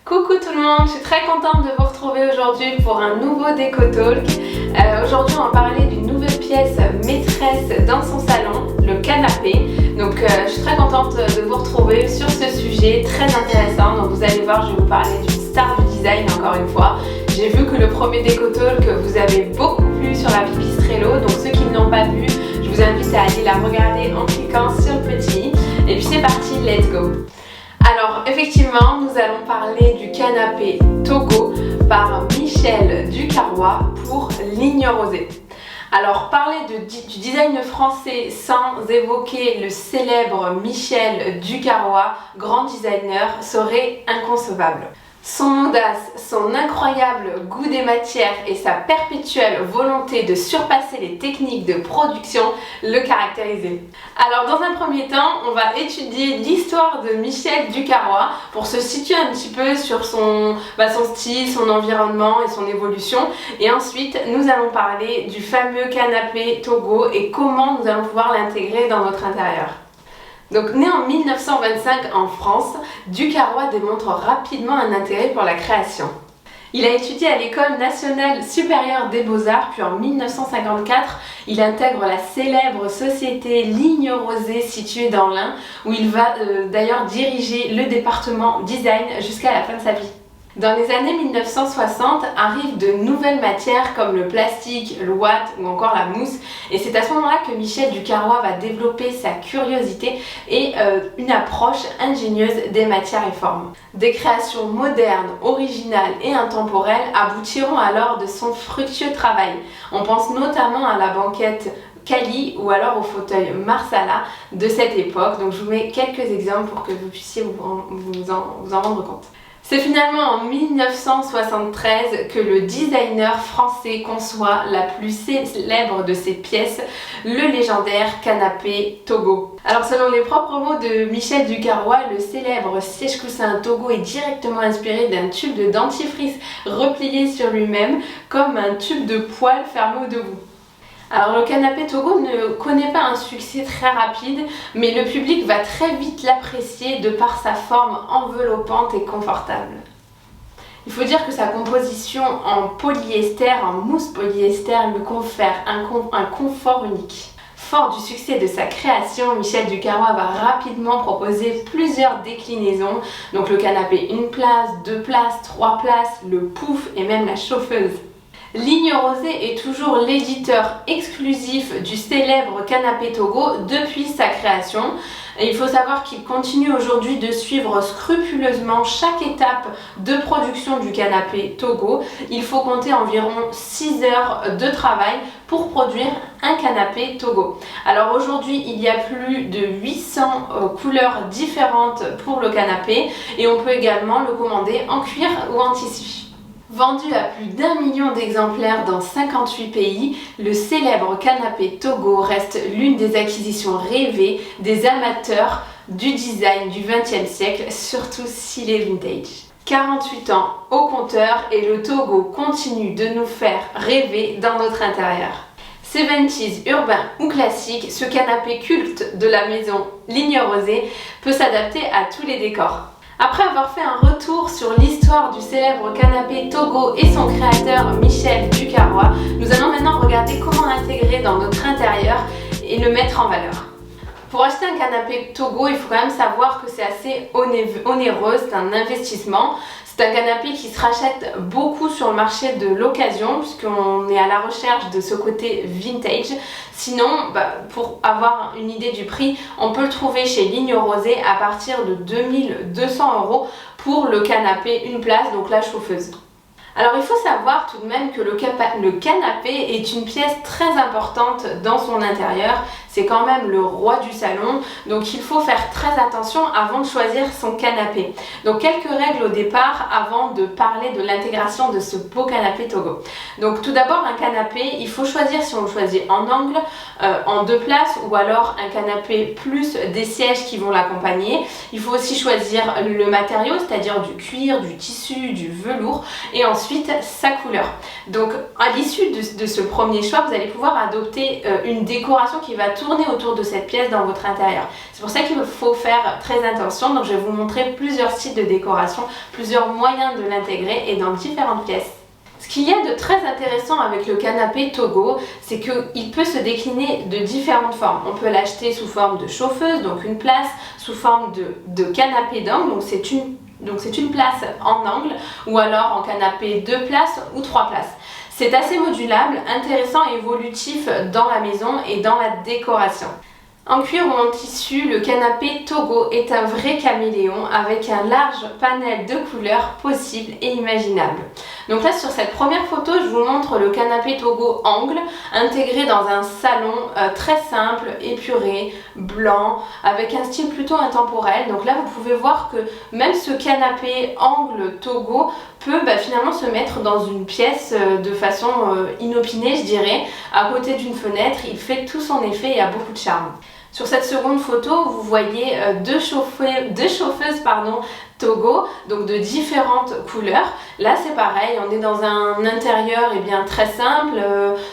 Coucou tout le monde, je suis très contente de vous retrouver aujourd'hui pour un nouveau Déco Talk. Aujourd'hui on va parler d'une nouvelle pièce maîtresse dans son salon, le canapé. Donc je suis très contente de vous retrouver sur ce sujet très intéressant. Donc vous allez voir, je vais vous parler d'une star du design encore une fois. J'ai vu que le premier Déco Talk vous avez beaucoup plu sur la Pipistrello. Donc ceux qui ne l'ont pas vu, je vous invite à aller la regarder en cliquant sur le petit. Et puis c'est parti, let's go! Alors effectivement, nous allons parler du canapé Togo par Michel Ducarrois pour Ligne Rosée. Alors parler du design français sans évoquer le célèbre Michel Ducarrois, grand designer, serait inconcevable. Son audace, son incroyable goût des matières et sa perpétuelle volonté de surpasser les techniques de production le caractérisaient. Alors dans un premier temps, on va étudier l'histoire de Michel Ducarrois pour se situer un petit peu sur son style, son environnement et son évolution. Et ensuite, nous allons parler du fameux canapé Togo et comment nous allons pouvoir l'intégrer dans notre intérieur. Donc né en 1925 en France, Ducarrois démontre rapidement un intérêt pour la création. Il a étudié à l'École nationale supérieure des beaux-arts, puis en 1954, il intègre la célèbre société Ligne Rosée située dans l'Ain, où il va d'ailleurs diriger le département design jusqu'à la fin de sa vie. Dans les années 1960 arrivent de nouvelles matières comme le plastique, le watt ou encore la mousse, et c'est à ce moment-là que Michel Ducarrois va développer sa curiosité et une approche ingénieuse des matières et formes. Des créations modernes, originales et intemporelles aboutiront alors de son fructueux travail. On pense notamment à la banquette Cali ou alors au fauteuil Marsala de cette époque. Donc je vous mets quelques exemples pour que vous puissiez vous en rendre compte. C'est finalement en 1973 que le designer français conçoit la plus célèbre de ses pièces, le légendaire canapé Togo. Alors selon les propres mots de Michel Ducarrois, le célèbre siège-coussin Togo est directement inspiré d'un tube de dentifrice replié sur lui-même comme un tube de poêle fermé au debout. Alors le canapé Togo ne connaît pas un succès très rapide, mais le public va très vite l'apprécier de par sa forme enveloppante et confortable. Il faut dire que sa composition en polyester, en mousse polyester, lui confère un confort unique. Fort du succès de sa création, Michel Ducarrois va rapidement proposer plusieurs déclinaisons, donc le canapé 1 place, 2 places, 3 places, le pouf et même la chauffeuse. Ligne Rosée est toujours l'éditeur exclusif du célèbre canapé Togo depuis sa création. Et il faut savoir qu'il continue aujourd'hui de suivre scrupuleusement chaque étape de production du canapé Togo. Il faut compter environ 6 heures de travail pour produire un canapé Togo. Alors aujourd'hui, il y a plus de 800 couleurs différentes pour le canapé et on peut également le commander en cuir ou en tissu. Vendu à plus d'1 million d'exemplaires dans 58 pays, le célèbre canapé Togo reste l'une des acquisitions rêvées des amateurs du design du XXe siècle, surtout s'il est vintage. 48 ans au compteur et le Togo continue de nous faire rêver dans notre intérieur. 70s, urbain ou classique, ce canapé culte de la maison Ligne Rosée peut s'adapter à tous les décors. Après avoir fait un retour sur l'histoire du célèbre canapé Togo et son créateur Michel Ducarrois, nous allons maintenant regarder comment l'intégrer dans notre intérieur et le mettre en valeur. Pour acheter un canapé Togo, il faut quand même savoir que c'est assez onéreux, c'est un investissement. C'est un canapé qui se rachète beaucoup sur le marché de l'occasion puisqu'on est à la recherche de ce côté vintage. Sinon, pour avoir une idée du prix, on peut le trouver chez Ligne Rosée à partir de 2200 € pour le canapé 1 place, donc la chauffeuse. Alors il faut savoir tout de même que le canapé est une pièce très importante dans son intérieur. C'est quand même le roi du salon, donc il faut faire très attention avant de choisir son canapé. Donc quelques règles au départ avant de parler de l'intégration de ce beau canapé Togo. Donc tout d'abord un canapé, il faut choisir si on le choisit en angle, en 2 places ou alors un canapé plus des sièges qui vont l'accompagner. Il faut aussi choisir le matériau, c'est-à-dire du cuir, du tissu, du velours et ensuite sa couleur. Donc à l'issue de ce premier choix, vous allez pouvoir adopter une décoration qui va tourner autour de cette pièce dans votre intérieur. C'est pour ça qu'il faut faire très attention. Donc je vais vous montrer plusieurs styles de décoration, plusieurs moyens de l'intégrer et dans différentes pièces. Ce qu'il y a de très intéressant avec le canapé Togo, c'est qu'il peut se décliner de différentes formes. On peut l'acheter sous forme de chauffeuse, donc une place, sous forme de canapé d'angle, donc c'est une place en angle, ou alors en canapé 2 places ou 3 places. C'est assez modulable, intéressant et évolutif dans la maison et dans la décoration. En cuir ou en tissu, le canapé Togo est un vrai caméléon avec un large panel de couleurs possibles et imaginables. Donc là, sur cette première photo, je vous montre le canapé Togo angle, intégré dans un salon très simple, épuré, blanc, avec un style plutôt intemporel. Donc là, vous pouvez voir que même ce canapé angle Togo peut finalement se mettre dans une pièce de façon inopinée, je dirais, à côté d'une fenêtre. Il fait tout son effet et a beaucoup de charme. Sur cette seconde photo, vous voyez deux chauffeuses Togo, donc de différentes couleurs. Là c'est pareil, on est dans un intérieur très simple,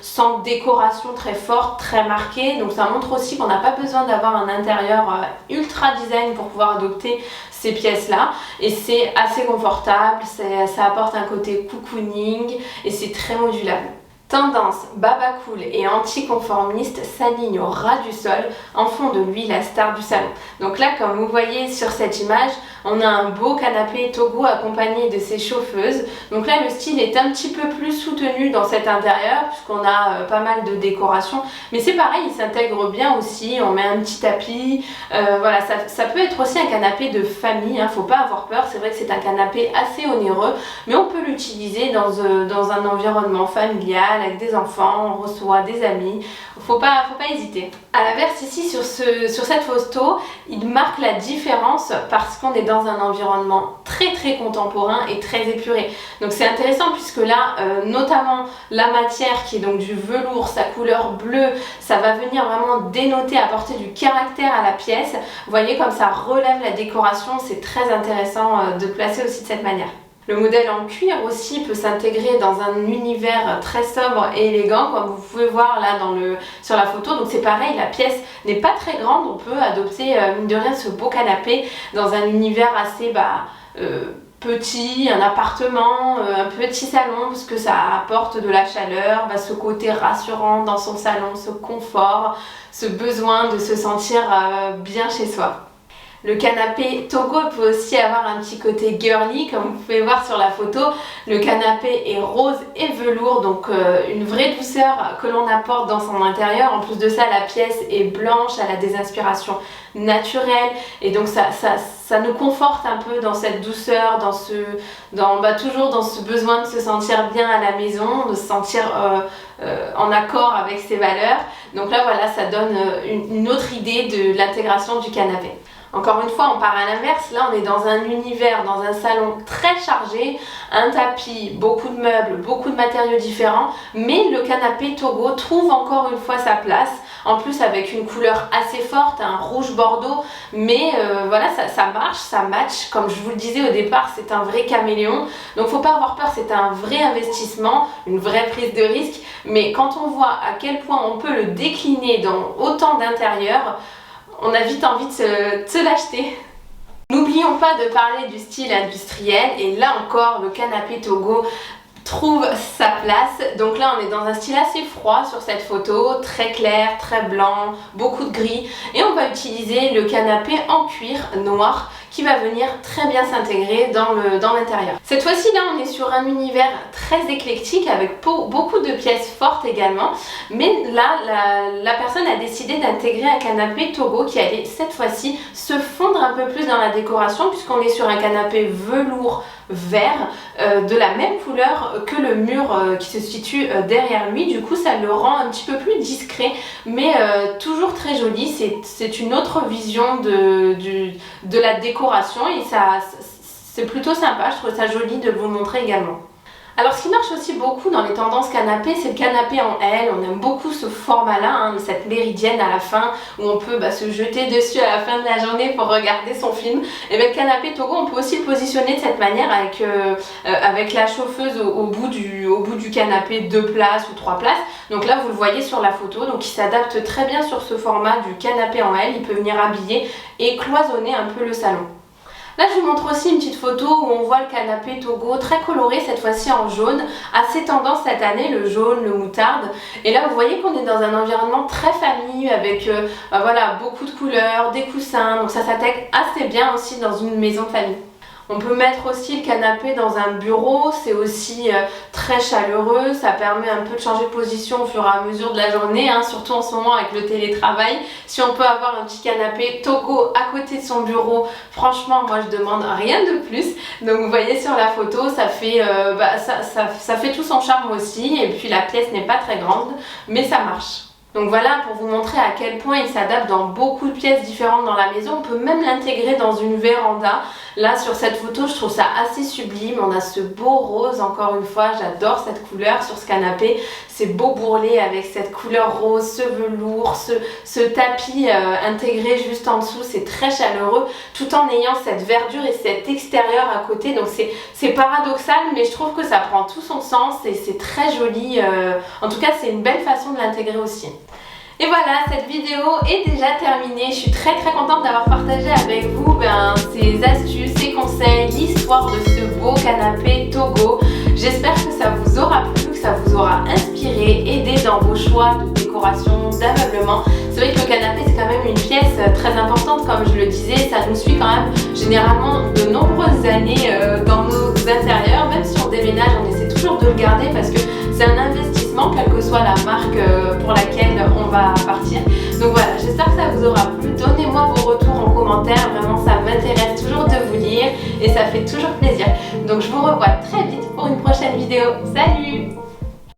sans décoration très forte, très marquée. Donc ça montre aussi qu'on n'a pas besoin d'avoir un intérieur ultra design pour pouvoir adopter ces pièces là. Et c'est assez confortable, ça apporte un côté cocooning et c'est très modulable. Tendance baba cool et anticonformiste s'aligne au ras du sol, en font de lui la star du salon. Donc là, comme vous voyez sur cette image, on a un beau canapé Togo accompagné de ses chauffeuses. Donc là, le style est un petit peu plus soutenu dans cet intérieur puisqu'on a pas mal de décoration. Mais c'est pareil, il s'intègre bien aussi. On met un petit tapis. Voilà, ça peut être aussi un canapé de famille. Faut pas avoir peur. C'est vrai que c'est un canapé assez onéreux, mais on peut l'utiliser dans un environnement familial avec des enfants. On reçoit des amis. Faut pas hésiter. À l'inverse, ici sur cette photo, il marque la différence parce qu'on est dans un environnement très contemporain et très épuré. Donc c'est intéressant puisque là, notamment la matière qui est donc du velours, sa couleur bleue, ça va venir vraiment dénoter, apporter du caractère à la pièce. Vous voyez comme ça relève la décoration, c'est très intéressant de placer aussi de cette manière. Le modèle en cuir aussi peut s'intégrer dans un univers très sobre et élégant comme vous pouvez voir là sur la photo. Donc c'est pareil, la pièce n'est pas très grande, on peut adopter mine de rien ce beau canapé dans un univers assez petit, un appartement, un petit salon parce que ça apporte de la chaleur, ce côté rassurant dans son salon, ce confort, ce besoin de se sentir bien chez soi. Le canapé Togo peut aussi avoir un petit côté girly, comme vous pouvez voir sur la photo. Le canapé est rose et velours, donc une vraie douceur que l'on apporte dans son intérieur. En plus de ça, la pièce est blanche, elle a des inspirations naturelles et donc ça nous conforte un peu dans cette douceur, toujours dans ce besoin de se sentir bien à la maison, de se sentir en accord avec ses valeurs. Donc là voilà, ça donne une autre idée de l'intégration du canapé. Encore une fois, on part à l'inverse. Là, on est dans un univers, dans un salon très chargé, un tapis, beaucoup de meubles, beaucoup de matériaux différents, mais le canapé Togo trouve encore une fois sa place. En plus, avec une couleur assez forte, un rouge bordeaux, mais voilà, ça marche, ça match. Comme je vous le disais au départ, c'est un vrai caméléon. Donc, faut pas avoir peur, c'est un vrai investissement, une vraie prise de risque. Mais quand on voit à quel point on peut le décliner dans autant d'intérieurs, on a vite envie de se l'acheter. N'oublions pas de parler du style industriel et là encore le canapé Togo trouve sa place. Donc là on est dans un style assez froid sur cette photo, très clair, très blanc, beaucoup de gris et on va utiliser le canapé en cuir noir qui va venir très bien s'intégrer dans l'intérieur. Cette fois-ci là on est sur un univers très éclectique avec beaucoup de pièces fortes également, mais là la personne a décidé d'intégrer un canapé Togo qui allait cette fois-ci se fondre un peu plus dans la décoration puisqu'on est sur un canapé velours vert de la même couleur que le mur qui se situe derrière lui. Du coup ça le rend un petit peu plus discret mais toujours très joli. C'est une autre vision de la décoration et c'est plutôt sympa, je trouve ça joli de vous le montrer également. Alors ce qui marche aussi beaucoup dans les tendances canapé, c'est le canapé en L. On aime beaucoup ce format-là, hein, cette méridienne à la fin où on peut se jeter dessus à la fin de la journée pour regarder son film. Et bien le canapé Togo, on peut aussi le positionner de cette manière avec la chauffeuse au bout du canapé, 2 places ou 3 places. Donc là vous le voyez sur la photo, donc il s'adapte très bien sur ce format du canapé en L. Il peut venir habiller et cloisonner un peu le salon. Là je vous montre aussi une petite photo où on voit le canapé Togo très coloré, cette fois-ci en jaune, assez tendance cette année, le jaune, le moutarde. Et là vous voyez qu'on est dans un environnement très famille avec voilà, beaucoup de couleurs, des coussins, donc ça s'intègre assez bien aussi dans une maison de famille. On peut mettre aussi le canapé dans un bureau, c'est aussi très chaleureux, ça permet un peu de changer de position au fur et à mesure de la journée, hein, surtout en ce moment avec le télétravail. Si on peut avoir un petit canapé Togo à côté de son bureau, franchement moi je demande rien de plus. Donc vous voyez sur la photo, ça fait tout son charme aussi, et puis la pièce n'est pas très grande, mais ça marche. Donc voilà, pour vous montrer à quel point il s'adapte dans beaucoup de pièces différentes dans la maison. On peut même l'intégrer dans une véranda. Là sur cette photo je trouve ça assez sublime, on a ce beau rose, encore une fois j'adore cette couleur sur ce canapé, c'est beau bourrelet avec cette couleur rose, ce velours, ce tapis intégré juste en dessous, c'est très chaleureux tout en ayant cette verdure et cet extérieur à côté. Donc c'est paradoxal mais je trouve que ça prend tout son sens et c'est très joli, en tout cas c'est une belle façon de l'intégrer aussi. Et voilà, cette vidéo est déjà terminée. Je suis très contente d'avoir partagé avec vous ces astuces, ces conseils, l'histoire de ce beau canapé Togo. J'espère que ça vous aura plu, que ça vous aura inspiré, aidé dans vos choix de décoration, d'ameublement. C'est vrai que le canapé c'est quand même une pièce très importante, comme je le disais, ça nous suit quand même généralement de nombreuses années dans nos intérieurs. Même si on déménage, on essaie toujours de le garder parce que c'est un investissement, quelle que soit la marque pour laquelle on va partir. Donc voilà, j'espère que ça vous aura plu. Donnez-moi vos retours en commentaire, vraiment ça m'intéresse toujours de vous lire et ça fait toujours plaisir. Donc je vous revois très vite pour une prochaine vidéo. Salut!